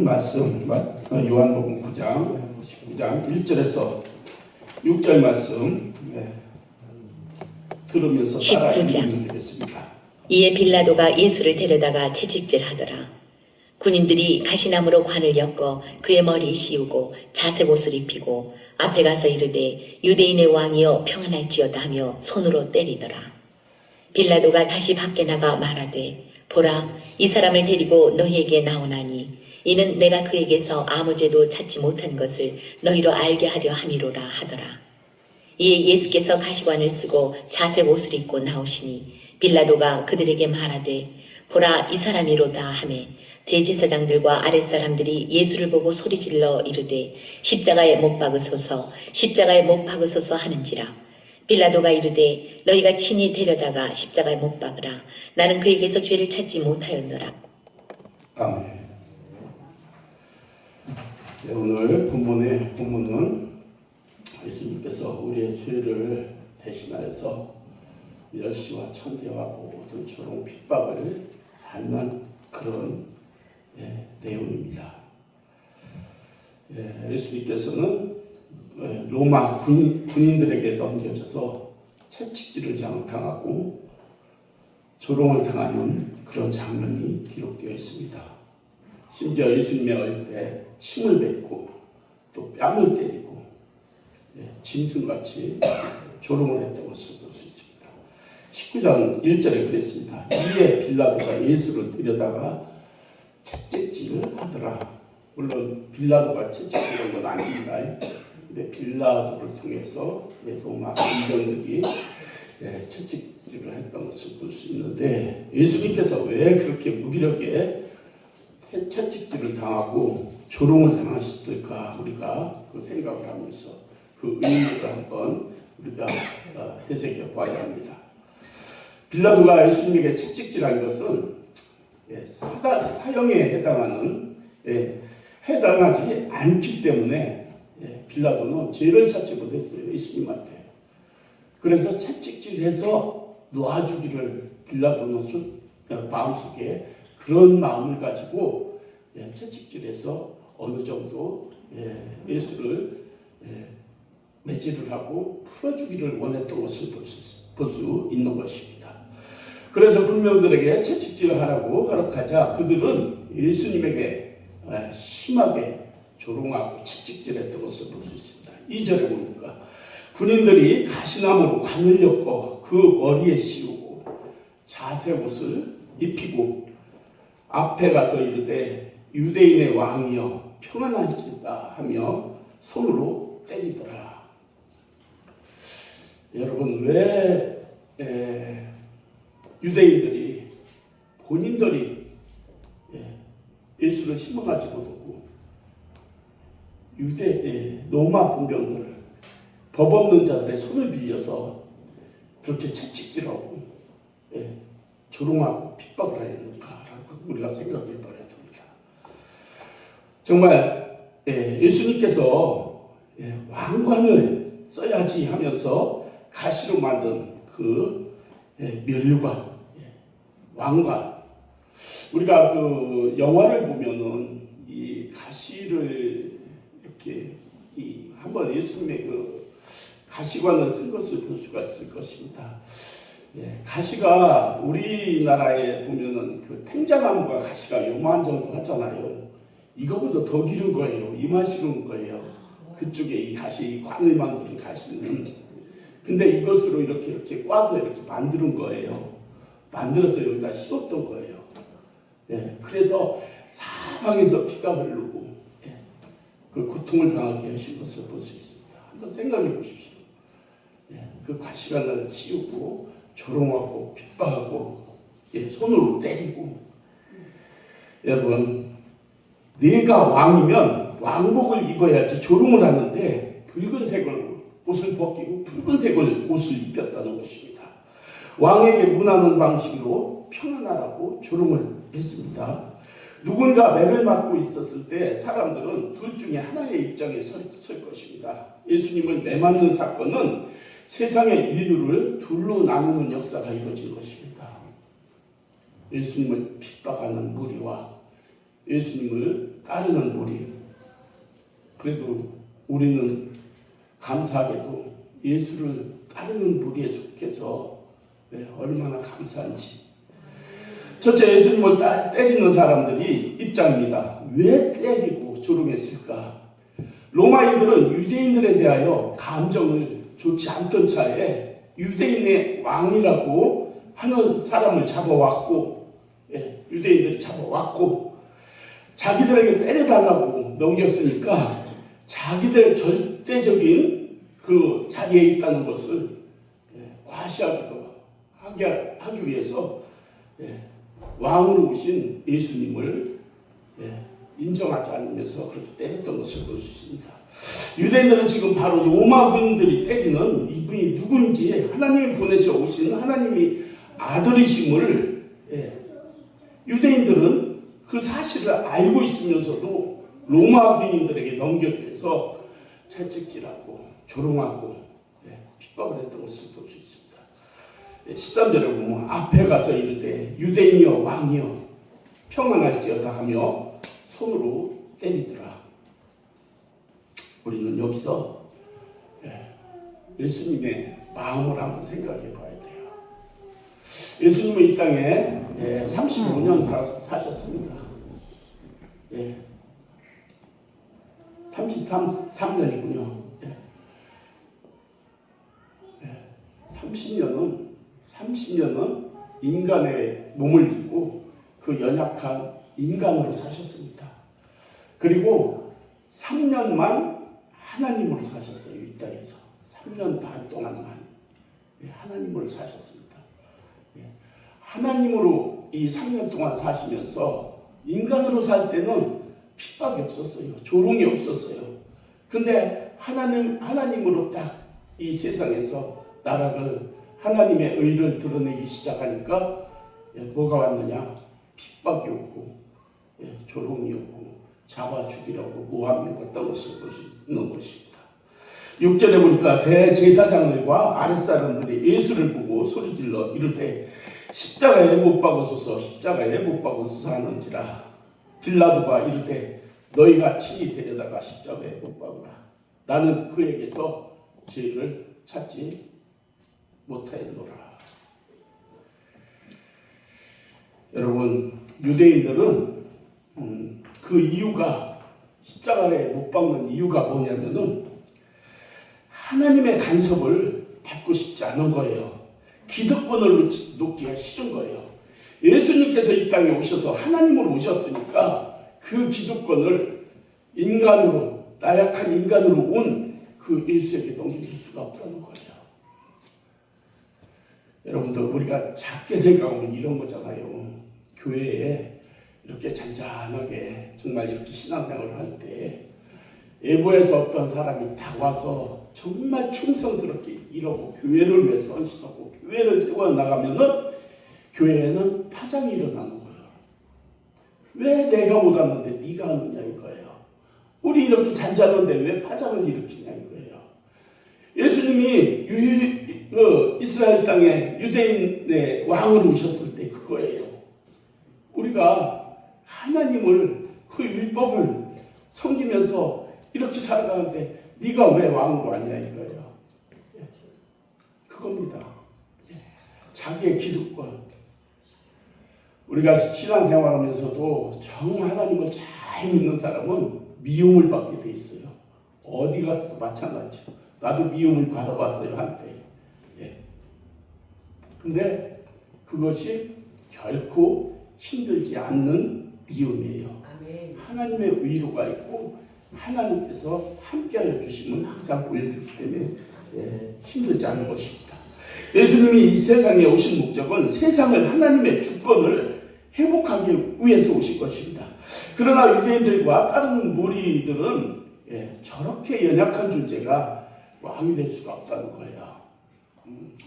오늘 말씀 요한복음 9장 19장 1절에서 6절 말씀 들으면서 따라 읽으면 되겠습니다. 이에 빌라도가 예수를 데려다가 채찍질하더라. 군인들이 가시나무로 관을 엮어 그의 머리에 씌우고 자색 옷을 입히고 앞에 가서 이르되 유대인의 왕이여 평안할지어다 하며 손으로 때리더라. 빌라도가 다시 밖에 나가 말하되 보라, 이 사람을 데리고 너희에게 나오나니 이는 내가 그에게서 아무 죄도 찾지 못한 것을 너희로 알게 하려 함이로라 하더라. 이에 예수께서 가시관을 쓰고 자색 옷을 입고 나오시니 빌라도가 그들에게 말하되 보라, 이 사람이로다 하매 대제사장들과 아랫사람들이 예수를 보고 소리질러 이르되 십자가에 못 박으소서, 십자가에 못 박으소서 하는지라. 빌라도가 이르되 너희가 친히 데려다가 십자가에 못 박으라. 나는 그에게서 죄를 찾지 못하였노라. 아멘. 네, 오늘 본문은 예수님께서 우리의 죄를 대신하여서 멸시와 천대와 모든 조롱 핍박을 받는 그런 내용입니다. 예수님께서는 로마 군인들에게 넘겨져서 채찍질을 당하고 조롱을 당하는 그런 장면이 기록되어 있습니다. 심지어 예수님의 얼굴에 침을 뱉고 또 뺨을 때리고 짐승같이 조롱을 했던 것을 볼 수 있습니다. 19장 1절에 그랬습니다. 이에 빌라도가 예수를 데려다가 채찍질을 하더라. 물론 빌라도가 채찍질한 건 아닙니다. 근데 빌라도를 통해서 로마 군병들이 채찍질을 했던 것을 볼 수 있는데 예수님께서 왜 그렇게 무기력에 채찍질을 당하고 조롱을 당하셨을까 우리가 그 생각을 하면서 그 의미를 한번 우리가 되새겨 봐야 합니다. 빌라도가 예수님에게 채찍질한 것은 사형에 해당하지 않기 때문에 빌라도는 죄를 찾지 못했어요. 예수님한테. 그래서 채찍질해서 놓아주기를 빌라도는 마음속에 그런 마음을 가지고 채찍질해서 어느 정도 예수를 매질을 하고 풀어주기를 원했던 것을 볼 수 있는 것입니다. 그래서 군병들에게 채찍질을 하라고 허락하자 그들은 예수님에게 심하게 조롱하고 채찍질했던 것을 볼 수 있습니다. 2절에 보니까 군인들이 가시나무로 관을 엮어 그 머리에 씌우고 자색 옷을 입히고 앞에 가서 이르되 유대인의 왕이여 평안하시다 하며 손으로 때리더라. 여러분 왜 유대인들이 본인들이 예수를 신봉하지 못하고 로마 군병들 법 없는 자들의 손을 빌려서 그렇게 채찍질하고 조롱하고 핍박을 하였는가라고 우리가 생각해 봐야 됩니다. 정말 예수님께서 왕관을 써야지 하면서 가시로 만든 그 면류관, 왕관. 우리가 그 영화를 보면은 이 가시를 이렇게 한번 예수님의 그 가시관을 쓴 것을 볼 수가 있을 것입니다. 가시가 우리나라에 보면은 그 탱자나무가 가시가 요만 정도 하잖아요. 이거보다 더 기른 거예요. 이만큼 거예요. 그쪽에 이 가시 관을 만드는 가시는. 근데 이것으로 이렇게 꽈서 이렇게 만드는 거예요. 만들어서 여기다 씌웠던 거예요. 그래서 사방에서 피가 흐르고 그 고통을 당하게 하신 것을 볼 수 있습니다. 한번 생각해 보십시오. 그 가시관을 씌우고 조롱하고 핍박하고 손으로 때리고. 여러분 네가 왕이면 왕복을 입어야지 조롱을 하는데 붉은색을 옷을 벗기고 붉은색을 옷을 입혔다는 것입니다. 왕에게 문하는 방식으로 평안하라고 조롱을 했습니다. 누군가 매를 맞고 있었을 때 사람들은 둘 중에 하나의 입장에 설 것입니다. 예수님을 매 맞는 사건은 세상의 인류를 둘로 나누는 역사가 이루어진 것입니다. 예수님을 핍박하는 무리와 예수님을 따르는 무리. 그래도 우리는 감사하게도 예수를 따르는 무리에 속해서 얼마나 감사한지. 첫째, 예수님을 때리는 사람들이 입장입니다. 왜 때리고 조롱했을까? 로마인들은 유대인들에 대하여 감정을 좋지 않던 차에 유대인의 왕이라고 하는 사람을 잡아왔고, 유대인들이 잡아왔고, 자기들에게 때려달라고 넘겼으니까 자기들 절대적인 그 자리에 있다는 것을 과시하기 위해서 왕으로 오신 예수님을 인정하지 않으면서 그렇게 때렸던 것을 볼 수 있습니다. 유대인들은 지금 바로 로마 군인들이 때리는 이분이 누구인지, 하나님이 보내셔 오신 하나님이 아들이심을 유대인들은 그 사실을 알고 있으면서도 로마 군인들에게 넘겨줘서 채찍질하고 조롱하고 핍박을 했던 것을 볼 수 있습니다. 13절에 보면 앞에 가서 이르되 유대인이여 왕이여 평안할지어다 하며 손으로 때리더라. 우리는 여기서 예수님의 마음을 한번 생각해 봐야 돼요. 예수님은 이 땅에 35년 사셨습니다. 33년이군요. 30년은 인간의 몸을 입고 그 연약한 인간으로 사셨습니다. 그리고 3년만 하나님으로 사셨어요. 이 땅에서 3년 반 동안만 하나님으로 사셨습니다. 하나님으로 이 3년 동안 사시면서 인간으로 살 때는 핍박이 없었어요. 조롱이 없었어요. 근데 하나님으로 딱 이 세상에서 나라를, 하나님의 의를 드러내기 시작하니까 뭐가 왔느냐? 핍박이 오고 조롱이 오고 잡아 죽이라고 모함이 왔던 것을 볼 수 있는 것입니다. 6절에 보니까 대제사장들과 아랫사람들이 예수를 보고 소리질러 이르되 십자가에 못 박으소서, 십자가에 못 박으소서 하는지라. 빌라도가 이르되 너희가 친히 데려다가 십자가에 못 박으라. 나는 그에게서 죄를 찾지 못하였노라. 여러분, 유대인들은 그 이유가, 십자가에 못 박는 이유가 뭐냐면은 하나님의 간섭을 받고 싶지 않은 거예요. 기득권을 놓기가 싫은 거예요. 예수님께서 이 땅에 오셔서 하나님으로 오셨으니까 그 기득권을 인간으로, 나약한 인간으로 온 그 예수에게 넘길 수가 없다는 거예요. 여러분들, 우리가 작게 생각하면 이런 거잖아요. 교회에 이렇게 잔잔하게 정말 이렇게 신앙생활을 할 때 예보에서 어떤 사람이 다 와서 정말 충성스럽게 일하고 교회를 위해서 헌신하고 교회를 세워나가면은 교회에는 파장이 일어나는 거예요. 왜 내가 못 왔는데 네가 하느냐 이거예요. 우리 이렇게 잔잔한데 왜 파장을 일으키냐 이거예요. 예수님이 이스라엘 땅에 유대인의 왕으로 오셨을 때 그거예요. 우리가 하나님을, 그 율법을 섬기면서 이렇게 살아가는데 네가 왜 왕으로 왔냐 이거예요. 그겁니다. 자기의 기득권. 우리가 신앙생활하면서도 정 하나님을 잘 믿는 사람은 미움을 받게 돼 있어요. 어디 가서도 마찬가지죠. 나도 미움을 받아봤어요 한때. 근데 그것이 결코 힘들지 않는 미움이에요. 아멘. 하나님의 위로가 있고 하나님께서 함께하여 주심을 항상 보여주기 때문에 힘들지 않은 것입니다. 예수님이 이 세상에 오신 목적은 세상을 하나님의 주권을 회복하기 위해서 오신 것입니다. 그러나 유대인들과 다른 무리들은 저렇게 연약한 존재가 왕이 될 수가 없다는 거예요.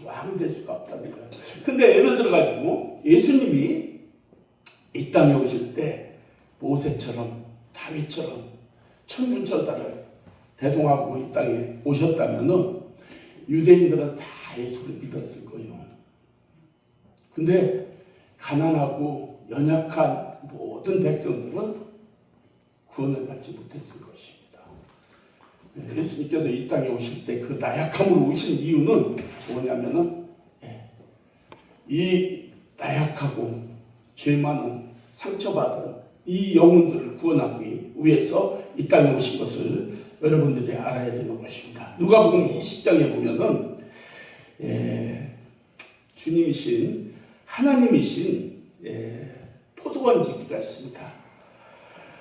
왕이 될 수가 없다는 거예요. 근데 예를 들어가지고 예수님이 이 땅에 오실 때 모세처럼 다윗처럼 천군천사를 대동하고 이 땅에 오셨다면은 유대인들은 다 예수를 믿었을 거예요. 근데 가난하고 연약한 모든 백성들은 구원을 받지 못했을 것입니다. 예수님께서 이 땅에 오실 때 그 나약함으로 오신 이유는 뭐냐면은 이 나약하고 죄 많은 상처받은 이 영혼들을 구원하기 위해서 이 땅에 오신 것을 여러분들이 알아야 되는 것입니다. 누가복음 20장에 보면은 주님이신 하나님이신 포도원 짓기가 있습니다.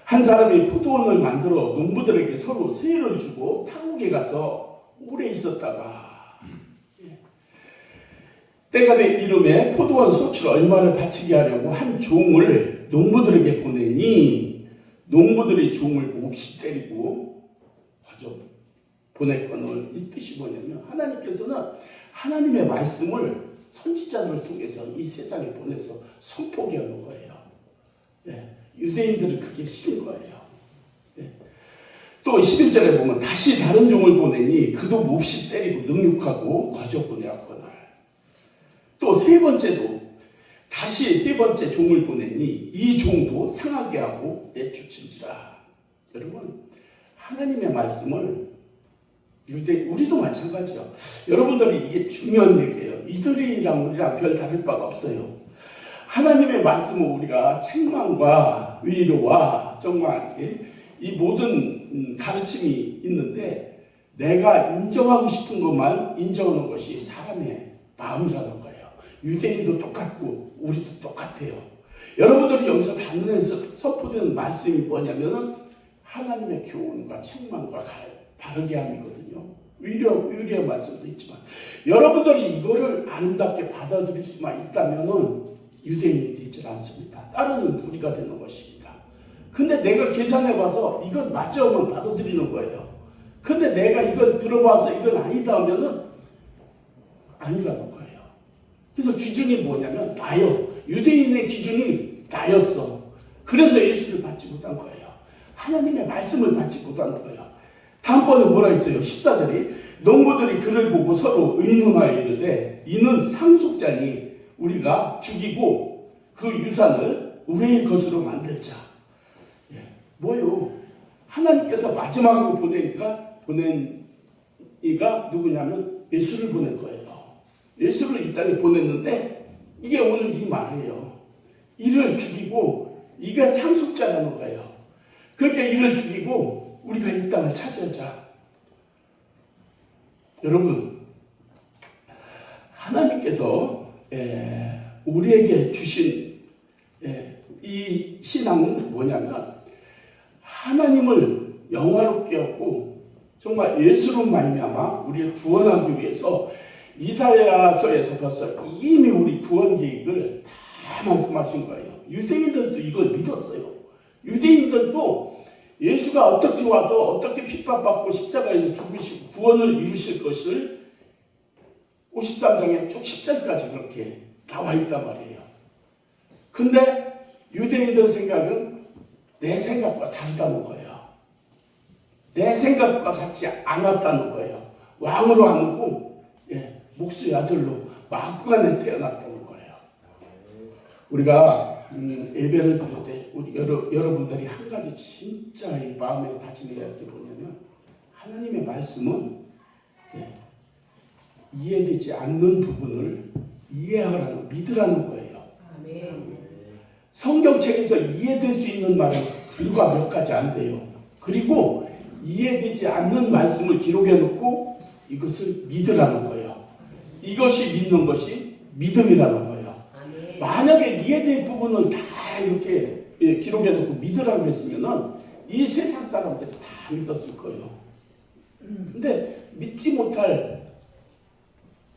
한 사람이 포도원을 만들어 농부들에게 서로 세일을 주고 타국에 가서 오래 있었다가 때가 된 이름에 포도원 소출 얼마를 바치게 하려고 한 종을 농부들에게 보내니 농부들이 종을 몹시 때리고 거저 보냈거늘. 이 뜻이 뭐냐면 하나님께서는 하나님의 말씀을 선지자들을 통해서 이 세상에 보내서 선포하게 하는 거예요. 유대인들은 그게 싫은 거예요. 또 11절에 보면 다시 다른 종을 보내니 그도 몹시 때리고 능욕하고 거저 보내었거늘. 또 세 번째도 다시 세 번째 종을 보내니 이 종도 상하게 하고 내쫓은지라. 여러분, 하나님의 말씀을 우리도 마찬가지요. 여러분들이 이게 중요한 얘기예요. 이들이랑 우리랑 별 다를 바가 없어요. 하나님의 말씀은 우리가 책망과 위로와 정말 이 모든 가르침이 있는데 내가 인정하고 싶은 것만 인정하는 것이 사람의 마음이라는 거예요. 유대인도 똑같고 우리도 똑같아요. 여러분들이 여기서 단문에서 선포되는 말씀이 뭐냐면은 하나님의 교훈과 책망과 바르게 함이거든요. 위로의 말씀도 있지만 여러분들이 이거를 아름답게 받아들일 수만 있다면은 유대인이 되질 않습니다. 따르는 무리가 되는 것입니다. 근데 내가 계산해봐서 이건 맞죠 하면 받아들이는 거예요. 근데 내가 이걸 들어봐서 이건 아니다 하면은 아니라는 거예요. 그래서 기준이 뭐냐면 나요. 유대인의 기준이 나였어. 그래서 예수를 받지 못한 거예요. 하나님의 말씀을 받지 못하는 거예요. 다음번에 뭐라 했어요? 14절이 농부들이 그를 보고 서로 의논하여 이르되 이는 상속자니 우리가 죽이고 그 유산을 우리의 것으로 만들자. 뭐요? 하나님께서 마지막으로 보낸 이가 누구냐면 예수를 보낸 거예요. 예수를 이 땅에 보냈는데 이게 오늘 이 말이에요. 이를 죽이고 이게 상속자라는 거예요. 그러니까 이를 죽이고 우리가 이 땅을 차지하자. 여러분, 하나님께서 우리에게 주신 이 신앙은 뭐냐면 하나님을 영화롭게 하고 정말 예수로 말미암아 우리를 구원하기 위해서 이사야서에서 벌써 이미 우리 구원 계획을 다 말씀하신 거예요. 유대인들도 이걸 믿었어요. 유대인들도 예수가 어떻게 와서 어떻게 핍박받고 십자가에서 죽으시고 구원을 이루실 것을 53장에 쭉 10절까지 그렇게 나와 있단 말이에요. 근데 유대인들 생각은 내 생각과 다르다는 거예요. 내 생각과 같지 않았다는 거예요. 왕으로 안고 목수의 아들로 마구간에 태어났다는 거예요. 우리가 예배를 드릴 때 우리 여러분들이 한 가지 진짜 이 마음에 다짐해야 할 게 뭐냐면 하나님의 말씀은 이해되지 않는 부분을 이해하라는 믿으라는 거예요. 성경책에서 이해될 수 있는 말은 불과 몇 가지 안 돼요. 그리고 이해되지 않는 말씀을 기록해 놓고 이것을 믿으라는 거예요. 이것이 믿는 것이 믿음이라는 거예요. 만약에 이해될 부분을 다 이렇게 기록해 놓고 믿으라고 했으면은 이 세상 사람들이 다 믿었을 거예요. 근데 믿지 못할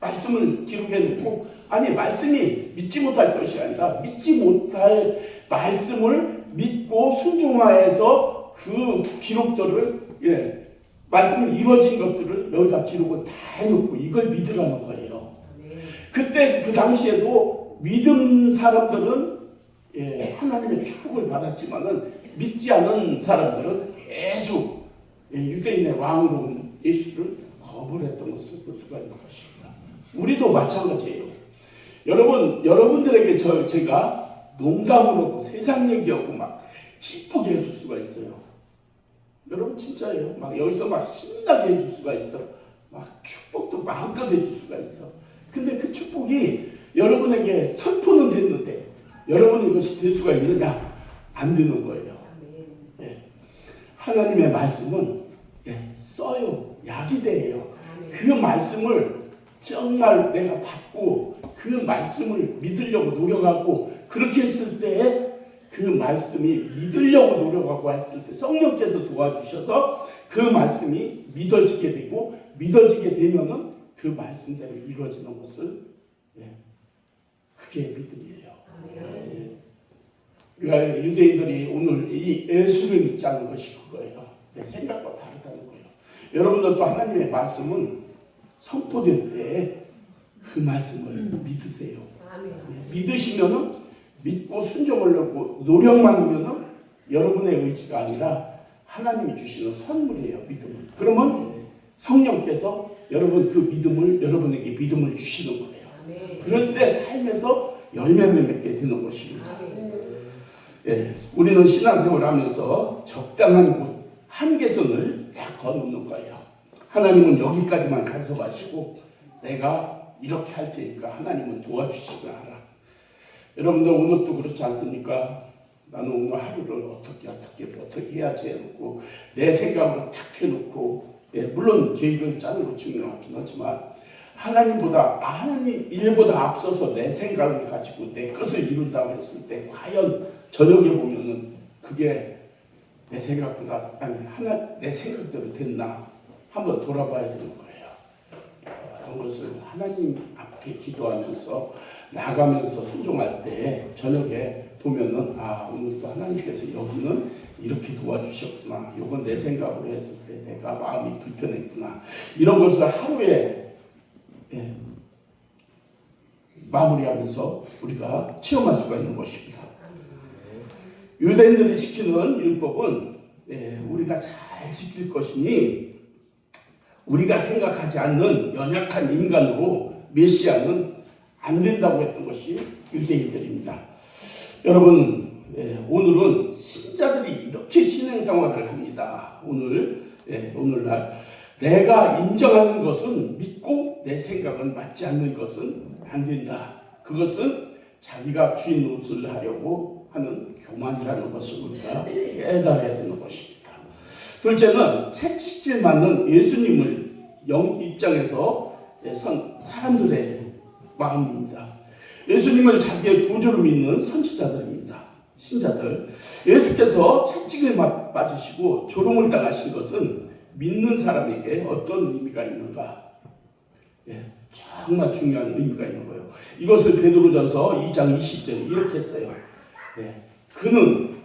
말씀을 기록해 놓고 아니 말씀이 믿지 못할 것이 아니라 믿지 못할 말씀을 믿고 순종하여서 그 기록들을 말씀이 이루어진 것들을 여기다 기록을 다 해놓고 이걸 믿으라는 거예요. 그때 그 당시에도 믿은 사람들은 하나님의 축복을 받았지만은 믿지 않은 사람들은 계속 유대인의 왕으로 온 예수를 거부했던 것을 볼 수가 있는 것입니다. 우리도 마찬가지예요. 여러분들에게 제가 농담으로 세상 얘기하고 막 기쁘게 해줄 수가 있어요. 여러분 진짜예요. 막 여기서 막 신나게 해줄 수가 있어. 막 축복도 마음껏 해줄 수가 있어. 근데 그 축복이 여러분에게 선포는 됐는데 여러분이 이것이 될 수가 있느냐? 안 되는 거예요. 예. 하나님의 말씀은 써요. 약이 돼요. 그 말씀을 정말 내가 받고 그 말씀을 믿으려고 노력하고 그렇게 했을 때 그 말씀이 믿으려고 노력하고 했을 때 성령께서 도와주셔서 그 말씀이 믿어지게 되고 믿어지게 되면은 그 말씀대로 이루어지는 것을 그게 믿음이에요. 그러니까 유대인들이 오늘 이 예수를 믿지 않는 것이 그거예요. 내 생각과 다르다는 거예요. 여러분들도 하나님의 말씀은 선포될 때 그 말씀을 믿으세요. 믿으시면은 믿고 순종하려고 노력만 하면은 여러분의 의지가 아니라 하나님이 주시는 선물이에요. 믿음은. 그러면 성령께서 여러분 그 믿음을 여러분에게 믿음을 주시는 거예요. 그럴 때 삶에서 열매를 맺게 되는 것입니다. 예, 우리는 신앙생활을 하면서 적당한 곳, 한계선을 다 거놓는 거예요. 하나님은 여기까지만 간섭하시고 내가 이렇게 할 테니까 하나님은 도와주시기 알아. 여러분들 오늘도 그렇지 않습니까? 나는 오늘 하루를 어떻게 해야지 해놓고 내 생각으로 탁 해놓고 물론 계획을 짜는 거 중요하긴 하지만 하나님 일보다 앞서서 내 생각을 가지고 내 것을 이룬다고 했을 때 과연 저녁에 보면은 그게 내 생각보다 내 생각대로 됐나 한번 돌아봐야 되는 거예요. 어떤 것을 하나님 앞에 기도하면서 나가면서 순종할 때 저녁에 보면은 오늘 또 하나님께서 여기는 이렇게 도와주셨구나. 이건 내 생각으로 했을 때 내가 마음이 불편했구나. 이런 것을 하루에 마무리하면서 우리가 체험할 수가 있는 것입니다. 유대인들이 지키는 율법은 우리가 잘 지킬 것이니 우리가 생각하지 않는 연약한 인간으로 메시아는 안 된다고 했던 것이 유대인들입니다. 여러분 오늘은 신자들이 이렇게 신앙생활을 합니다. 오늘날 내가 인정하는 것은 믿고 내 생각은 맞지 않는 것은 안 된다. 그것은 자기가 주인 노릇을 하려고 하는 교만이라는 것을 우리가 깨달아야 되는 것입니다. 둘째는 채찍질 맞는 예수님을 영 입장에서 선 사람들의 마음입니다. 예수님을 자기의 구주로 믿는 선지자들입니다. 신자들. 예수께서 채찍을 맞으시고 조롱을 당하신 것은 믿는 사람에게 어떤 의미가 있는가? 정말 중요한 의미가 있는 거예요. 이것을 베드로전서 2장 20절에 이렇게 써요. 그는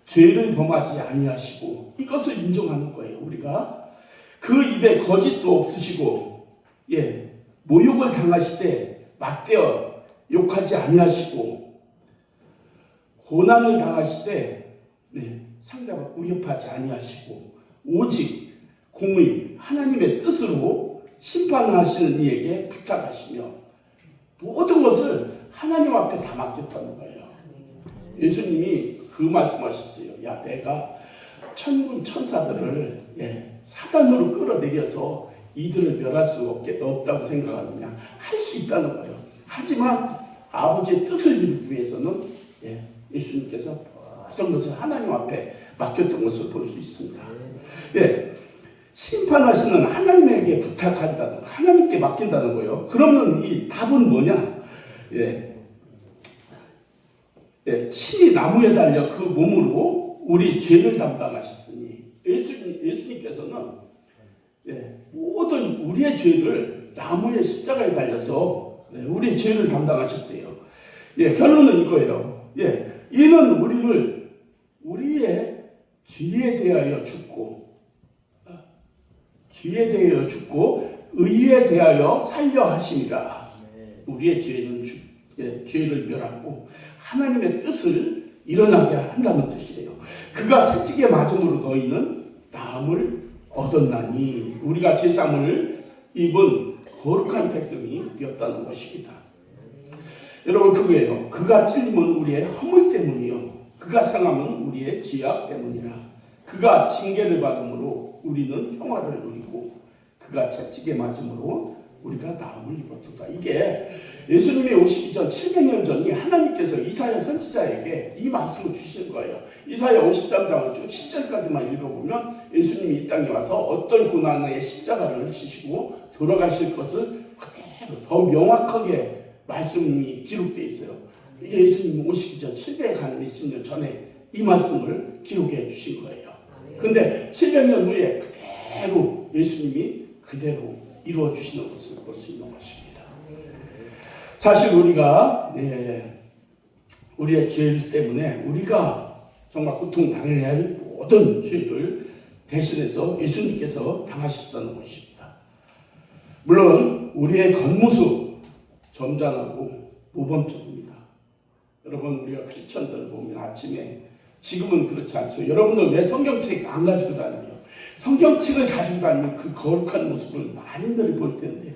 죄를 범하지 아니하시고 이것을 인정하는 거예요. 우리가 그 입에 거짓도 없으시고 모욕을 당하시되 맞대어 욕하지 아니하시고 고난을 당하시되 상대와 위협하지 아니하시고 오직 공의 하나님의 뜻으로 심판하시는 이에게 부탁하시며 모든 것을 하나님 앞에 다 맡겼다는 거예요. 예수님이 그 말씀하셨어요. 야, 내가 천군 천사들을 사단으로 끌어내려서 이들을 멸할 수 없다고 생각하느냐? 할 수 있다는 거예요. 하지만 아버지의 뜻을 이루기 위해서는 예수님께서 어떤 것을 하나님 앞에 맡겼던 것을 볼 수 있습니다. 심판하시는 하나님에게 부탁한다는, 하나님께 맡긴다는 거예요. 그러면 이 답은 뭐냐? 친히 나무에 달려 그 몸으로 우리 죄를 담당하셨으니 예수님께서는 모든 우리의 죄를 나무의 십자가에 달려서 우리의 죄를 담당하셨대요. 결론은 이거예요. 이는 우리의 죄에 대하여 죽고 의에 대하여 살려 하심이라. 우리의 죄를 멸하고 하나님의 뜻을 일어나게 한다는 뜻이에요. 그가 채찍에 맞음으로 너희는 나음을 얻었나니 우리가 제사함을 입은 거룩한 백성이 되었다는 것입니다. 여러분 그거예요. 그가 찔림은 우리의 허물 때문이요 그가 상함은 우리의 죄악 때문이라. 그가 징계를 받음으로 우리는 평화를 누리고 그가 채찍에 맞음으로 우리가 나음을 입었도다. 이게 예수님이 오시기 전 700년 전이 하나님께서 이사야 선지자에게 이 말씀을 주신 거예요. 이사야 53장을 쭉 10절까지만 읽어보면 예수님이 이 땅에 와서 어떤 고난의 십자가를 지시고 돌아가실 것을 그대로 더 명확하게 말씀이 기록되어 있어요. 이게 예수님이 오시기 전 720년 전에 이 말씀을 기록해 주신 거예요. 근데 700년 후에 그대로 예수님이 그대로 이루어 주시는 것을 볼 수 있는 것입니다. 사실 우리가 우리의 죄 때문에 우리가 정말 고통당해야 할 모든 죄를 대신해서 예수님께서 당하셨다는 것입니다. 물론 우리의 겉모습 점잖하고 모범적입니다. 여러분, 우리가 크리스천들을 보면 아침에, 지금은 그렇지 않죠. 여러분들 왜 성경책 안 가지고 다녀요? 성경책을 가지고 다니는 그 거룩한 모습을 많이들 볼 텐데,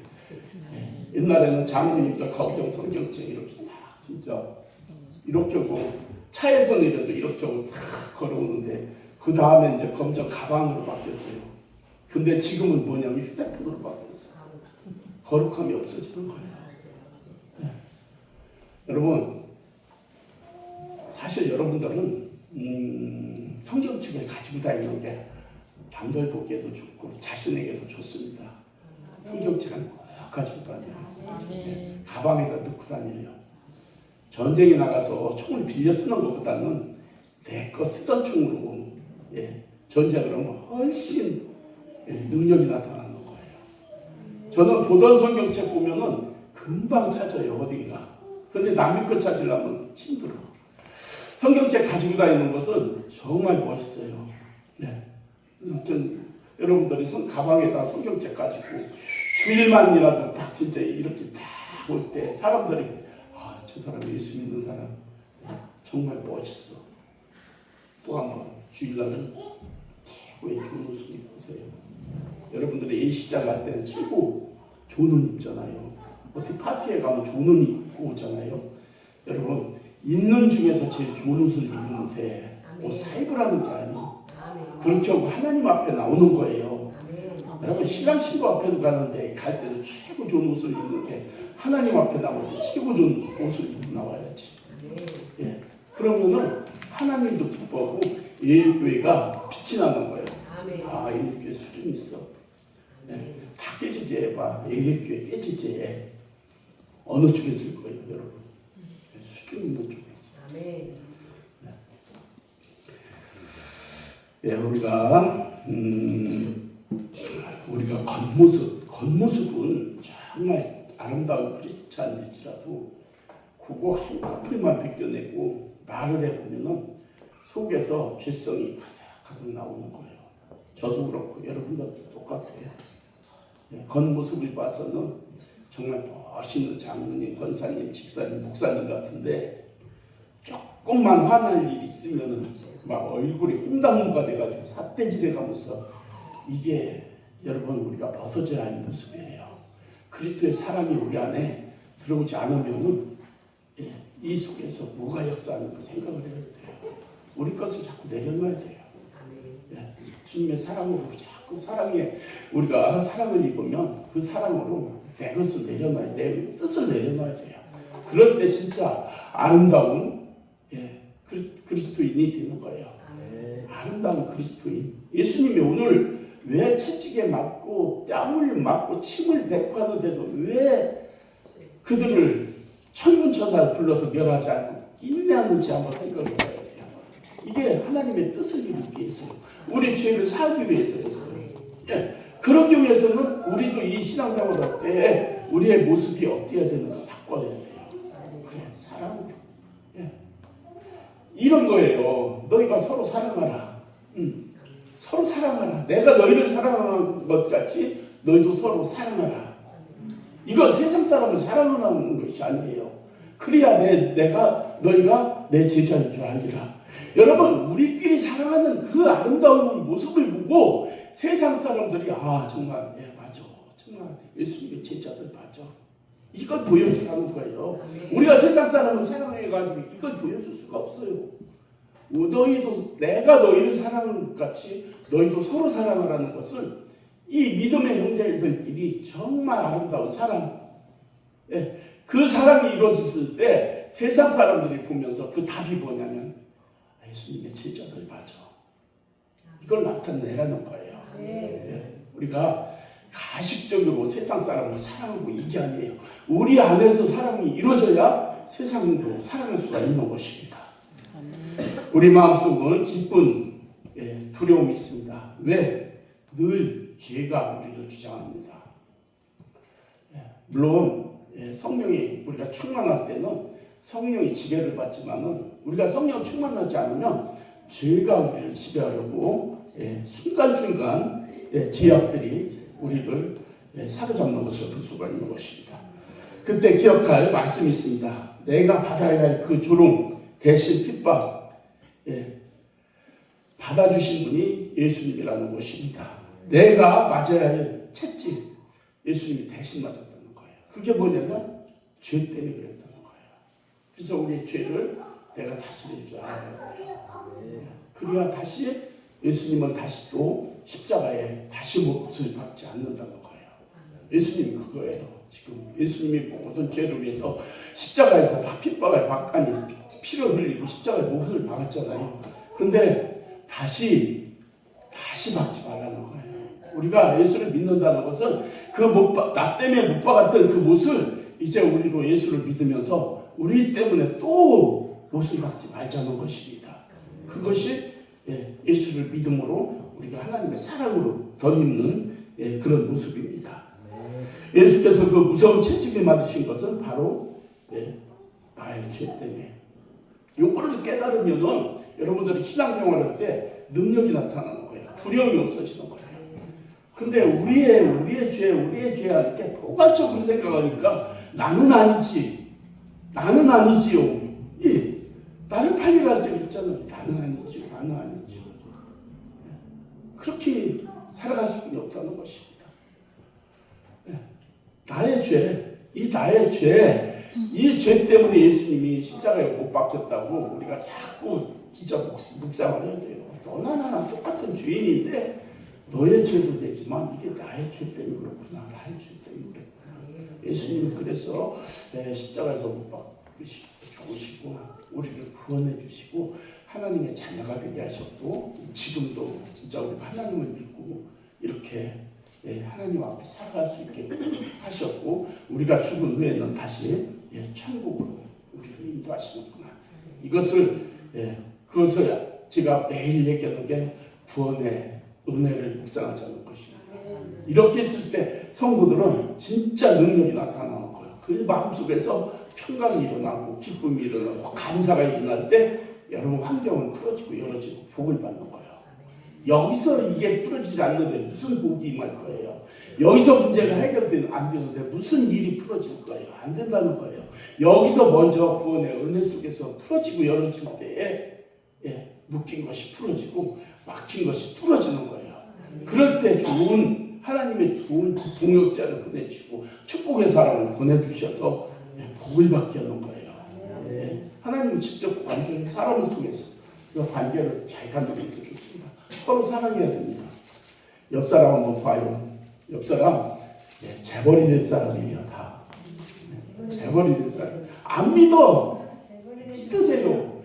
옛날에는 장로님들 가부정 성경책 이렇게 딱 진짜 이렇게 하고 차에서 내려도 이렇게 하고 딱 걸어오는데, 그 다음에 이제 검정 가방으로 바뀌었어요. 근데 지금은 뭐냐면 휴대폰으로 바뀌었어. 거룩함이 없어지는 거예요. 여러분, 사실 여러분들은 성경책을 가지고 다니는 게 남들 보기에도 좋고 자신에게도 좋습니다. 성경책은 꼭 가지고 다녀요. 가방에다 넣고 다녀요. 전쟁에 나가서 총을 빌려 쓰는 것보다는 내 거 쓰던 총으로 전쟁을 하면 훨씬 능력이 나타나는 거예요. 저는 보던 성경책 보면은 금방 찾아요, 어딘가. 근데 남의 거 찾으려면 힘들어. 성경책 가지고 다니는 것은 정말 멋있어요. 여러분들이 가방에다 성경책 가지고 주일만이라도 딱 진짜 이렇게 딱 올 때 사람들이 저 사람 예수 믿는 사람 정말 멋있어. 또 한 번 주일날은 최고의 좋은 옷을 입으세요. 여러분들이 예시장 갈 때는 최고 좋은 옷 입잖아요. 어떻게 파티에 가면 좋은 옷 입고 오잖아요. 여러분, 입는 중에서 제일 좋은 옷을 입는데 뭐 사입으라는 게 아니에요. 그렇게 하고 하나님 앞에 나오는 거예요. 여러분, 신랑 신부 앞에도 가는데 갈 때도 최고 좋은 옷을 입는 게 하나님 앞에 나올 때 최고 좋은 옷을 입고 나와야지. 그러면은 하나님도 기뻐하고 예일교회가 빛이 나는 거예요. 예일교회 수준이 있어. 다 깨지지 해봐. 예일교회 깨지지 해. 어느 쪽에 쓸 거예요, 여러분? 수준 있는 쪽에 있어요. 우리가 겉모습은 정말 아름다운 크리스찬일지라도 그거 한 커플만 벗겨내고 말을 해보면은 속에서 죄성이 가득 나오는 거예요. 저도 그렇고 여러분들도 똑같아요. 겉모습을 봐서는 정말 멋있는 장로님, 권사님, 집사님, 목사님 같은데 조금만 화날 일이 있으면은 막 얼굴이 홍당무가 돼가지고 삿대질 해가면서, 이게 여러분 우리가 벗어져야 하는 모습이에요. 그리스도의 사랑이 우리 안에 들어오지 않으면은 이 속에서 뭐가 역사하는가 생각을 해야 돼요. 우리 것을 자꾸 내려놔야 돼요. 주님의 사랑으로 자꾸 우리가 사랑을 입으면 그 사랑으로 내 것을 내려놔야, 내 뜻을 내려놔야 돼요. 그럴 때 진짜 아름다운 그리스도인이 되는 거예요. 아름다운 그리스도인. 예수님이 오늘 왜 채찍에 맞고 뺨을 맞고 침을 뱉고 하는데도 왜 그들을 천군천사를 불러서 멸하지 않고 인내하는지 한번 생각을 해야 돼요. 이게 하나님의 뜻을 이루기 위해서요. 우리 죄를 사하기 위해서였어요. 그러기 위해서는 우리도 이 신앙생활 때 우리의 모습이 어때야 되는가 바꿔야 돼요. 그래, 사랑으로. 이런 거예요. 너희가 서로 사랑하라. 서로 사랑하라. 내가 너희를 사랑하는 것 같이 너희도 서로 사랑하라. 이건 세상 사람을 사랑하는 것이 아니에요. 그래야 너희가 내 제자인 줄 알리라. 여러분, 우리끼리 사랑하는 그 아름다운 모습을 보고 세상 사람들이 정말 맞아. 정말 예수님의 제자들 맞아. 이걸 보여주라는 거예요. 우리가 세상 사람을 사랑해가지고 이걸 보여줄 수가 없어요. 너희도 내가 너희를 사랑하는 것 같이 너희도 서로 사랑하라는 것은 이 믿음의 형제들끼리 정말 아름다운 사랑, 그 사랑이 이루어졌을 때 세상 사람들이 보면서 그 답이 뭐냐면 예수님의 제자들 맞아. 이걸 나타내라는 거예요. 우리가 가식적으로 세상 사람을 사랑하고 이게 아니에요. 우리 안에서 사랑이 이루어져야 세상도 사랑할 수가 있는 것입니다. 우리 마음속은 기쁜 두려움이 있습니다. 왜? 늘 죄가 우리를 주장합니다. 물론 성령이 우리가 충만할 때는 성령이 지배를 받지만은 우리가 성령 충만하지 않으면 죄가 우리를 지배하려고 순간순간 죄악들이 우리를 사로잡는 것을 볼 수가 있는 것입니다. 그때 기억할 말씀이 있습니다. 내가 받아야 할 그 조롱 대신 핍박 받아주신 분이 예수님이라는 것입니다. 내가 맞아야 할 채찍 예수님이 대신 맞았다는 거예요. 그게 뭐냐면 죄 때문에 그랬다는 거예요. 그래서 우리의 죄를 내가 다스릴 줄 알아야 돼요. 그래야 다시 예수님을 다시 또 십자가에 다시 몫을 받지 않는다는 거예요. 예수님이 그거예요. 지금 예수님이 모든 죄를 위해서 십자가에서 다 핍박을 받아니 피를 흘리고 십자가에 몫을 박았잖아요. 근데 다시 받지 말라는 거예요. 우리가 예수를 믿는다는 것은 나 때문에 못 박았던 그 몫을 이제 우리로 예수를 믿으면서 우리 때문에 또 몫을 받지 말자는 것입니다. 그것이 예수를 믿음으로 우리가 하나님의 사랑으로 덧입는 그런 모습입니다. 예수께서 그 무서운 채찍을 맞으신 것은 바로 나의 죄 때문에. 요거를 깨달으면은 여러분들이 신앙생활할 때 능력이 나타나는 거예요. 두려움이 없어지는 거예요. 근데 우리의 죄 이렇게 포괄적으로 생각하니까 나는 아니지요. 나를 팔리려 할 때 그랬잖아요. 나는 아니지요. 그렇게 살아갈 수밖에 없다는 것입니다. 나의 죄, 이 죄 때문에 예수님이 십자가에 못 박혔다고 우리가 자꾸 진짜 묵상을 해야 돼요. 너나 나나 똑같은 죄인인데 너의 죄도 되지만 이게 나의 죄 때문에 그렇구나. 나의 죄 때문에 그렇구나. 예수님은 그래서 십자가에서 못 박히시고 우리를 구원해 주시고 하나님의 자녀가 되게 하셨고 지금도 진짜 우리가 하나님을 믿고 이렇게 하나님 앞에 살아갈 수 있게 하셨고 우리가 죽은 후에는 다시 천국으로 우리를 인도하시는구나. 그것을 제가 매일 얘기하는 게 구원의 은혜를 묵상하자는 것입니다. 이렇게 했을 때 성도들은 진짜 능력이 나타나는 거예요. 그 마음속에서 평강이 일어나고 기쁨이 일어나고 감사가 일어날 때 여러분 환경은 풀어지고 열어지고 복을 받는 거예요. 여기서 이게 풀어지지 않는데 무슨 복이 임할 거예요. 여기서 문제가 해결되는 안 되는데 무슨 일이 풀어질 거예요. 안 된다는 거예요. 여기서 먼저 구원의 은혜 속에서 풀어지고 열어질 때에 묶인 것이 풀어지고 막힌 것이 뚫어지는 거예요. 그럴 때 하나님의 좋은 동역자를 보내주시고 축복의 사람을 보내주셔서 복을 받게 하는 거예요. 하나님은 직접 완전히 사람을 통해서 그 관계를 잘 갖는 게 좋습니다. 서로 사랑해야 됩니다. 옆 사람 한번 봐요. 옆 사람 재벌이 될 사람이에요. 다 재벌이 될 사람. 안 믿어. 믿으세요.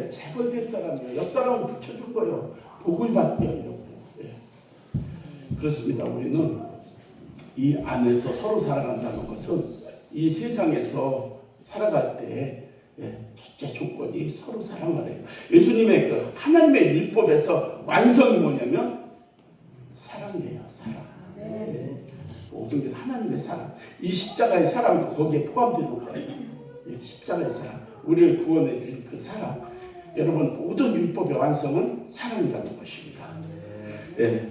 재벌 될 사람이에요. 옆 사람은 붙여준 거예요. 복을 받게 하려고. 그렇습니다. 우리는 이 안에서 서로 사랑한다는 것은 이 세상에서 살아갈 때 첫째 조건이 서로 사랑하래요. 예수님의 그 하나님의 율법에서 완성이 뭐냐면 사랑이에요. 사랑. 모든 게 하나님의 사랑. 이 십자가의 사랑도 거기에 포함되는 거예요. 십자가의 사랑. 우리를 구원해 준 그 사랑. 여러분 모든 율법의 완성은 사랑이라는 것입니다.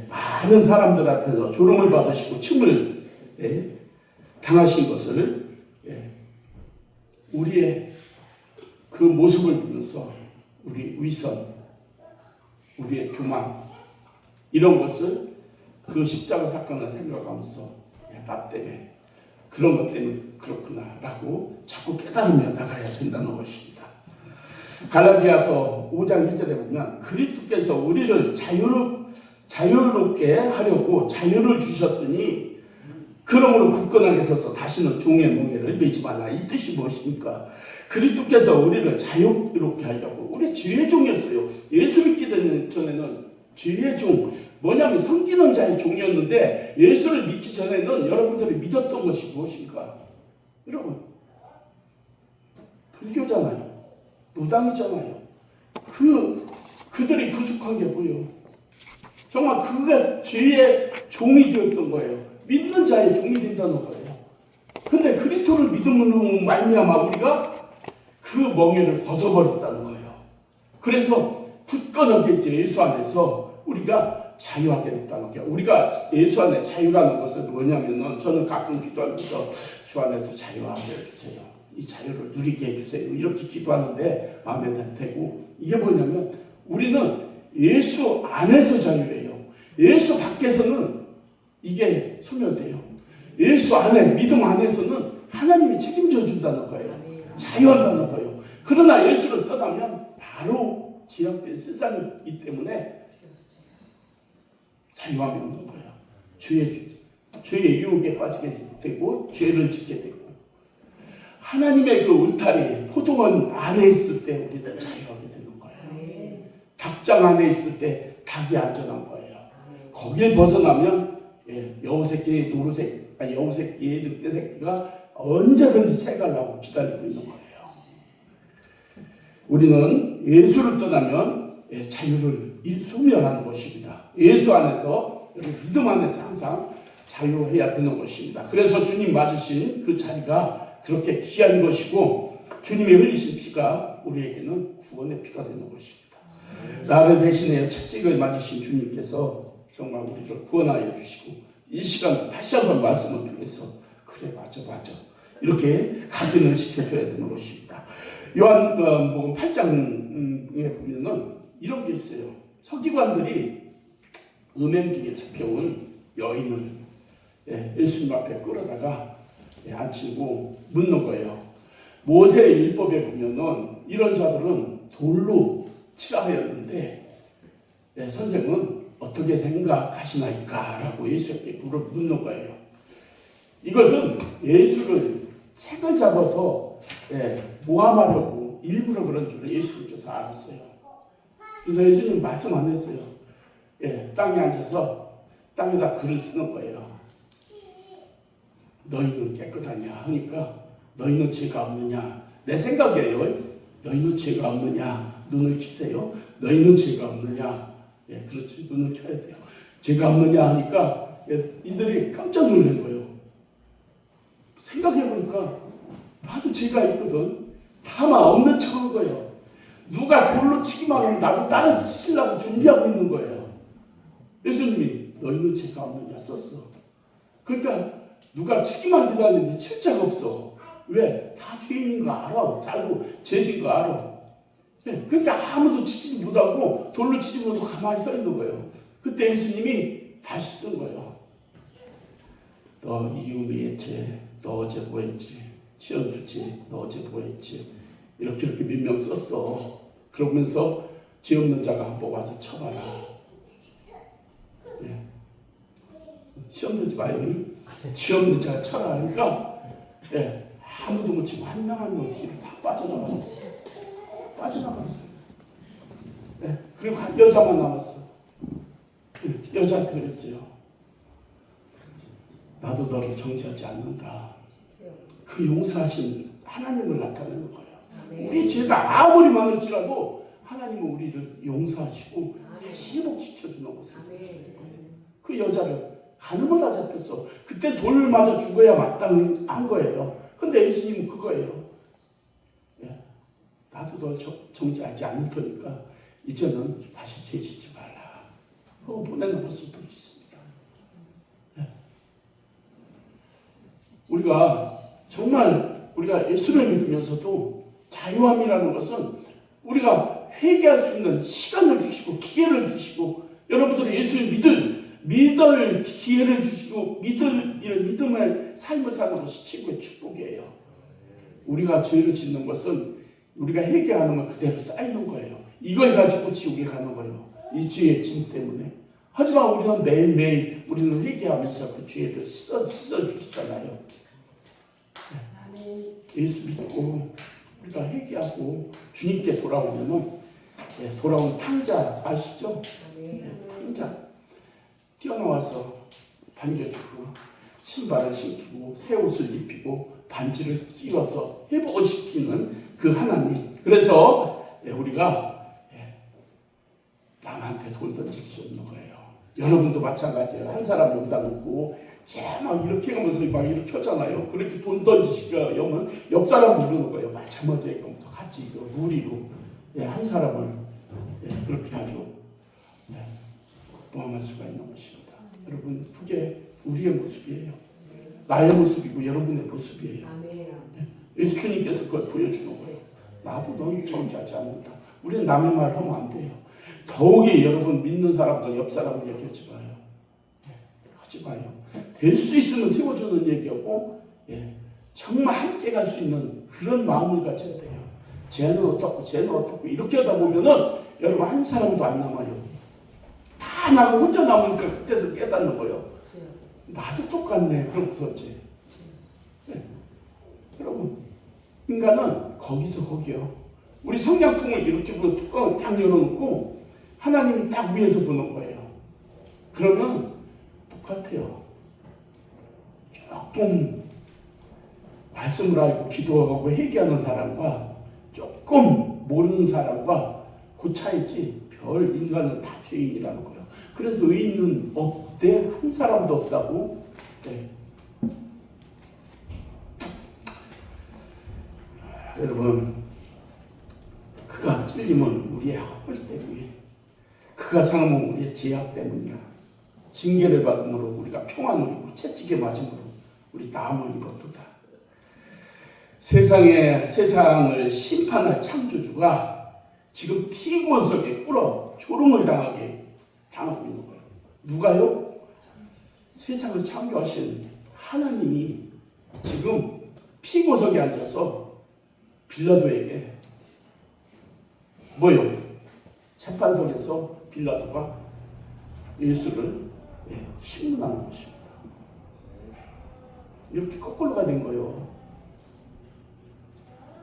많은 사람들 앞에서 조롱을 받으시고 침을 당하신 것을 우리의 그 모습을 보면서 우리 위선, 우리의 교만 이런 것을 그 십자가 사건을 생각하면서 나 때문에 그런 것 때문에 그렇구나라고 자꾸 깨달으며 나가야 된다는 것입니다. 갈라디아서 5장 1절에 보면 그리스도께서 우리를 자유롭게 하려고 자유를 주셨으니 그러므로 굳건하게 서서 다시는 종의 멍에를 매지 말라. 이 뜻이 무엇입니까? 그리스도께서 우리를 자유롭게 하려고. 우리 죄의 종이었어요. 예수 믿기 전에는 죄의 종, 뭐냐면 섬기는 자의 종이었는데 예수를 믿기 전에는 여러분들이 믿었던 것이 무엇인가? 여러분, 불교잖아요. 무당이잖아요. 그들이 구속한 게 뭐예요? 정말 그가 죄의 종이 되었던 거예요. 믿는 자의 종이 된다는 거예요. 근데 그리스도를 믿음으로 말미암아 우리가 그 멍에를 벗어버렸다는 거예요. 그래서 굳건하게 이제 예수 안에서 우리가 자유하게 됐다는 거예요. 우리가 예수 안에 자유라는 것은 뭐냐면은 저는 가끔 기도하면서 주 안에서 자유하게 해주세요. 이 자유를 누리게 해주세요. 이렇게 기도하는데 마음에 들고 이게 뭐냐면 우리는 예수 안에서 자유예요. 예수 밖에서는 이게 소멸돼요. 예수 안에 믿음 안에서는 하나님이 책임져 준다는 거예요. 자유한다는 거예요. 그러나 예수를 떠나면 바로 지역된 세상이기 때문에 자유함이 없는 거예요. 죄의 유혹에 빠지게 되고 죄를 짓게 되고 하나님의 그 울타리 포도원 안에 있을 때 우리는 자유하게 되는 거예요. 닭장 안에 있을 때 닭이 안전한 거예요. 거기에 벗어나면 여우새끼, 여우새끼, 늑대새끼가 언제든지 채가려고 기다리고 있는 거예요. 우리는 예수를 떠나면 자유를 소멸하는 것입니다. 예수 안에서, 믿음 안에서 항상 자유해야 되는 것입니다. 그래서 주님 맞으신 그 자리가 그렇게 귀한 것이고 주님이 흘리신 피가 우리에게는 구원의 피가 되는 것입니다. 나를 대신하여 채찍을 맞으신 주님께서 정말 우리를 구원하여 주시고 이 시간 다시 한번 말씀을 통해서 그래 맞아 이렇게 각인을 시켜줘야 되는 것입니다. 요한복음 8장에 보면은 이런 게 있어요. 서기관들이 음행 중에 잡혀온 여인을 예수님 앞에 끌어다가 앉히고 묻는 거예요. 모세의 율법에 보면은 이런 자들은 돌로 치라하였는데 선생은 어떻게 생각하시나이까? 라고 예수께 묻는 거예요. 이것은 예수를 책을 잡아서 모함하려고 일부러 그런 줄을 예수님께서 알았어요. 그래서 예수님 말씀 안 했어요. 땅에 앉아서 땅에다 글을 쓰는 거예요. 너희는 깨끗하냐 하니까 너희는 죄가 없느냐. 내 생각이에요. 너희는 죄가 없느냐. 눈을 키세요. 너희는 죄가 없느냐. 그렇지. 눈을 켜야 돼요. 죄가 없느냐 하니까 이들이 깜짝 놀란 거예요. 생각해보니까 나도 죄가 있거든. 다만 없는 척한 거예요. 누가 돌로 치기만 하면 나도 따라 치려고 준비하고 있는 거예요. 예수님이 너희는 죄가 없느냐 썼어. 그러니까 누가 치기만 기다리는데 칠 자가 없어. 왜? 다 죄인인 거 알아. 자고 죄진 거 알아. 그러니까 아무도 치지 못하고 돌로 치지 못하고 가만히 서 있는 거예요. 그때 예수님이 다시 쓴 거예요. 너 이웃의 죄, 너 어제 뭐 했지? 시온수지, 너 어제 뭐 했지? 이렇게 몇 명 썼어. 그러면서 죄 없는 자가 한번 와서 쳐봐라. 시험 들지 마요. 죄 없는 자가 쳐라. 그러니까 아무도 못 치고 한 명 한 명 뒤로 다 빠져나갔어. 그리고 한 여자만 남았어. 여자한테 그랬어요. 나도 너를 정죄하지 않는다. 그 용서하신 하나님을 나타내는 거예요. 우리 죄가 아무리 많을지라도 하나님은 우리를 용서하시고 다시 회복시켜주는 것을 그 여자를 가늠하다 잡혔어. 그때 돌을 맞아 죽어야 마땅한 거예요. 근데 예수님은 그거예요. 나도 널 정죄하지 않을 테니까 이제는 다시 죄 짓지 말라. 그거 보내는 것을 볼 수 있습니다. 우리가 예수를 믿으면서도 자유함이라는 것은 우리가 회개할 수 있는 시간을 주시고 기회를 주시고 여러분들이 예수를 믿을 기회를 주시고 믿음의 삶을 사는 것이 최고의 축복이에요. 우리가 죄를 짓는 것은 우리가 회개하는 건 그대로 쌓이는 거예요. 이걸 가지고 지옥에 가는 거예요. 이 죄의 짐 때문에. 하지만 우리는 매일매일 우리는 회개하면서 그 죄를 씻어주시잖아요. 예수 믿고 우리가 회개하고 주님께 돌아오면은 돌아온 탕자 아시죠? 탕자 뛰어나와서 반겨주고 신발을 신기고 새 옷을 입히고 반지를 끼워서 회복시키는 그 하나님. 그래서 우리가 남한테 돈 던질 수 없는 거예요. 여러분도 마찬가지예요. 한 사람이 여기다 놓고 막 이렇게 하면서 막 이렇게 하잖아요. 그렇게 돈 던지시면 옆 사람 모르는 거예요. 마찬가지예요. 같이 무리로 한 사람을 그렇게 아주 모함할 수가 있는 것입니다. 여러분 그게 우리의 모습이에요. 나의 모습이고 여러분의 모습이에요. 주님께서 그걸 보여주는 거예요. 나도 넌 정죄하지 않는다. 우리는 남의 말 하면 안 돼요. 더욱이 여러분 믿는 사람도 옆 사람을 얘기하지 마요. 하지 마요. 될 수 있으면 세워주는 얘기하고 정말 함께 갈 수 있는 그런 마음을 가져야 돼요. 쟤는 어떻고 이렇게 하다 보면은 여러분 한 사람도 안 남아요. 다 나고 혼자 남으니까 그때서 깨닫는 거예요. 나도 똑같네. 그러고서 이제 여러분 인간은 거기서 거기요. 우리 성냥통을 이렇게 보고 뚜껑을 딱 열어놓고 하나님이 딱 위에서 보는 거예요. 그러면 똑같아요. 조금 말씀을 알고 기도하고 회개하는 사람과 조금 모르는 사람과 그 차이지 별 인간은 다 죄인이라는 거예요. 그래서 의인은 없대 한 사람도 없다고. 여러분 그가 찔림은 우리의 허물 때문에 그가 상함은 우리의 죄악 때문이야. 징계를 받음으로 우리가 평안을 입고 채찍에 맞음으로 우리 나음을 입었도다. 세상을 심판할 창조주가 지금 피고석에 꿇어 조롱을 당하고 있는 거예요. 누가요? 세상을 창조하신 하나님이 지금 피고석에 앉아서 빌라도에게 뭐요? 재판석에서 빌라도가 예수를 신문하는 것입니다. 이렇게 거꾸로가 된 거예요.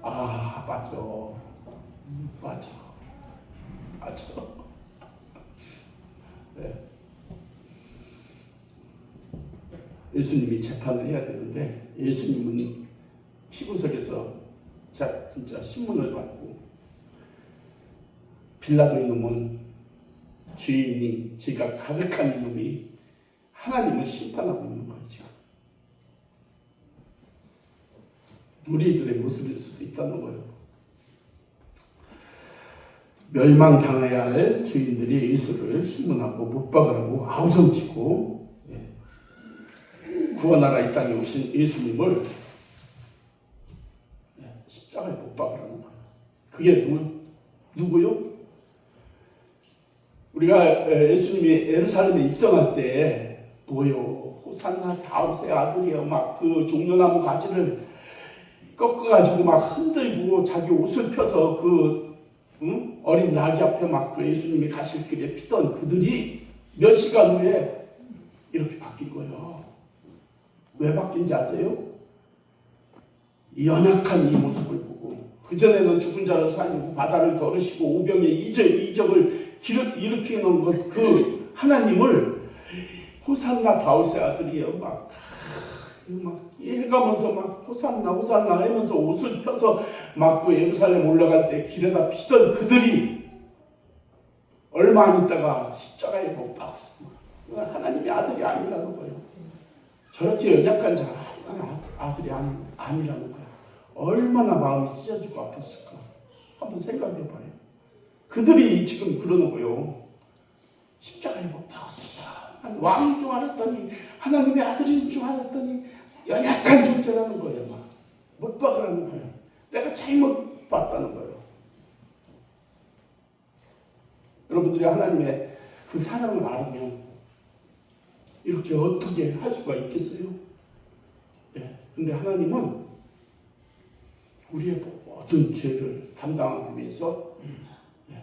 아, 맞아. 네. 예수님이 재판을 해야 되는데 예수님은 피고석에서 진짜 신문을 받고 빌라도 이놈은 죄인이 죄가 가득한 이놈이 하나님을 심판하고 있는 거예요. 우리들의 모습일 수도 있다는 거예요. 멸망당해야 할 주인들이 예수를 신문하고 못 박으라고 아우성치고 구원하라 이 땅에 오신 예수님을 십자가에 못 박으라는 거예요. 그게 누구요? 우리가 예수님이 예루살렘에 입성할 때 뭐요? 호산나 다윗의 아들이요. 막 그 종려나무 가지를 꺾어가지고 막 흔들고 자기 옷을 펴서 그 어린 나귀 앞에 막 그 예수님이 가실 길에 피던 그들이 몇 시간 후에 이렇게 바뀐 거예요. 왜 바뀐지 아세요? 연약한 이 모습을 보고 그전에는 죽은 자를 살리고 바다를 걸으시고 오병의 이적을 일으키는 것 그 하나님을 호산나 다윗의 아들이요 막 해가면서 막 호산나 하면서 옷을 펴서 막 그 예루살렘 올라갈 때 길에다 피던 그들이 얼마 안 있다가 십자가에 못 박았어. 하나님의 아들이 아니라는 거예요. 저렇게 연약한 자가 아들이 아니라는 거예요. 얼마나 마음이 찢어지고 아팠을까. 한번 생각해 봐요. 그들이 지금 그러는 거예요. 십자가에 못 박았어. 왕인 줄 알았더니 하나님의 아들인 줄 알았더니 연약한 존재라는 거예요. 못 박으라는 거예요. 내가 잘못 봤다는 거예요. 여러분들이 하나님의 그 사랑을 알으면 이렇게 어떻게 할 수가 있겠어요? 근데 하나님은 우리의 모든 죄를 담당하기 위해서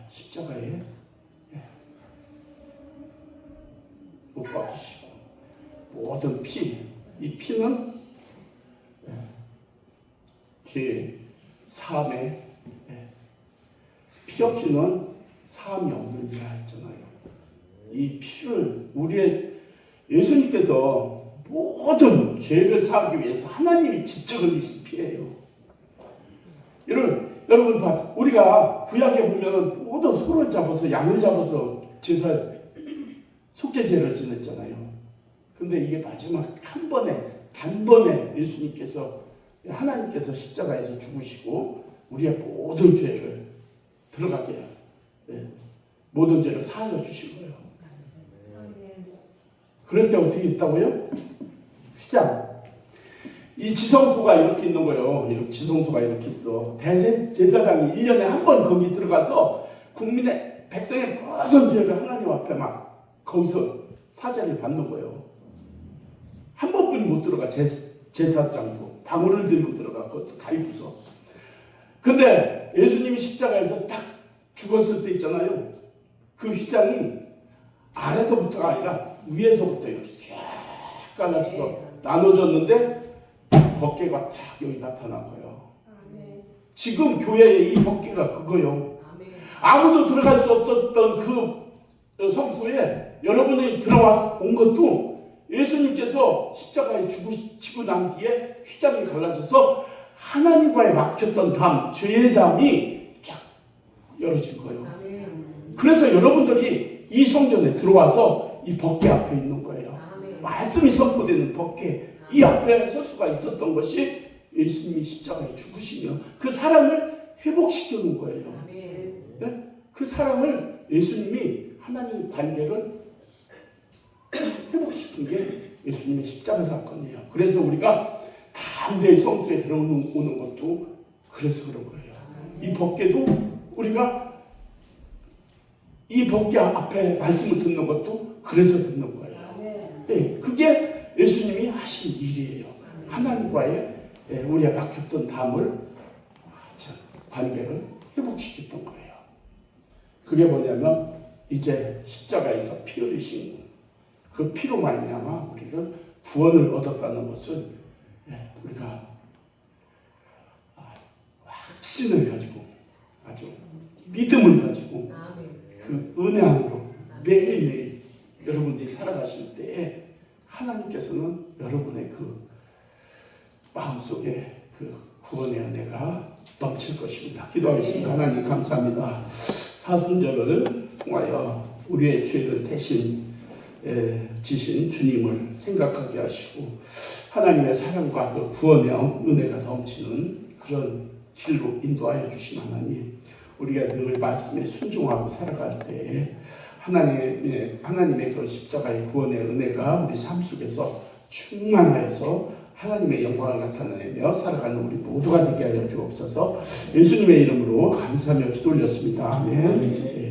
십자가에 못 박히시고 모든 피, 이 피는 뒤에 사함에 피 없이는 사함이 없느니라 했잖아요. 이 피를 우리의 예수님께서 모든 죄를 사하기 위해서 하나님이 직접 흘리신 피예요. 여러분 우리가 구약에 보면 모두 소를 잡아서 양을 잡아서 제사 속죄제를 지냈잖아요. 근데 이게 마지막 한 번에 단번에 예수님께서 하나님께서 십자가에서 죽으시고 우리의 모든 죄를 들어가게 모든 죄를 사하여 주신 거예요. 그럴 때 어떻게 했다고요? 휘장. 이 지성소가 이렇게 있는 거예요. 이렇게 지성소가 이렇게 있어. 대제사장이 1년에 한 번 거기 들어가서 국민의 백성의 모든 죄를 하나님 앞에 막 거기서 사죄를 받는 거예요. 한 번뿐이 못 들어가. 제사장도 방울을 들고 들어가. 그것도 달구서. 근데 예수님이 십자가에서 딱 죽었을 때 있잖아요. 그 휘장이 아래서부터가 아니라 위에서부터 이렇게 쫙 갈라져서 나눠졌는데 법궤가 딱 여기 나타난 거예요. 지금 교회의 이 법궤가 그거요. 아무도 들어갈 수 없었던 그 성소에 여러분이 들어와 온 것도 예수님께서 십자가에 죽으시고 난 뒤에 휘장이 갈라져서 하나님과의 막혔던 담, 죄의 담이 쫙 열어진 거예요. 그래서 여러분들이 이 성전에 들어와서 이 법궤 앞에 있는 거예요. 말씀이 선포되는 법궤, 이 앞에 설 수가 있었던 것이 예수님이 십자가에 죽으시며 그 사랑을 회복시켜 놓은 거예요. 네? 그 사랑을 예수님이 하나님 관계를 회복시킨 게 예수님의 십자가 사건이에요. 그래서 우리가 담대히 성소에 들어오는 것도 그래서 그런 거예요. 이 법궤도 우리가 이 법궤 앞에 말씀을 듣는 것도 그래서 듣는 거예요. 네, 그게 예수님이 하신 일이에요. 하나님과의 우리가 막혔던 담을 관계를 회복시켰던 거예요. 그게 뭐냐면 이제 십자가에서 피 흘리신 그 피로 말미암아 우리를 구원을 얻었다는 것을 우리가 확신을 가지고 아주 믿음을 가지고 그 은혜 안으로 매일매일 여러분들이 살아가실 때에 하나님께서는 여러분의 그 마음속에 그 구원의 은혜가 넘칠 것입니다. 기도하겠습니다. 하나님 감사합니다. 사순절을 통하여 우리의 죄를 대신 지신 주님을 생각하게 하시고 하나님의 사랑과 그 구원의 은혜가 넘치는 그런 길로 인도하여 주신 하나님, 우리가 늘 말씀에 순종하고 살아갈 때에 하나님의 그 십자가의 구원의 은혜가 우리 삶 속에서 충만하여서 하나님의 영광을 나타내며 살아가는 우리 모두가 되게 하여 주옵소서. 예수님의 이름으로 감사하며 기도 올렸습니다. 아멘.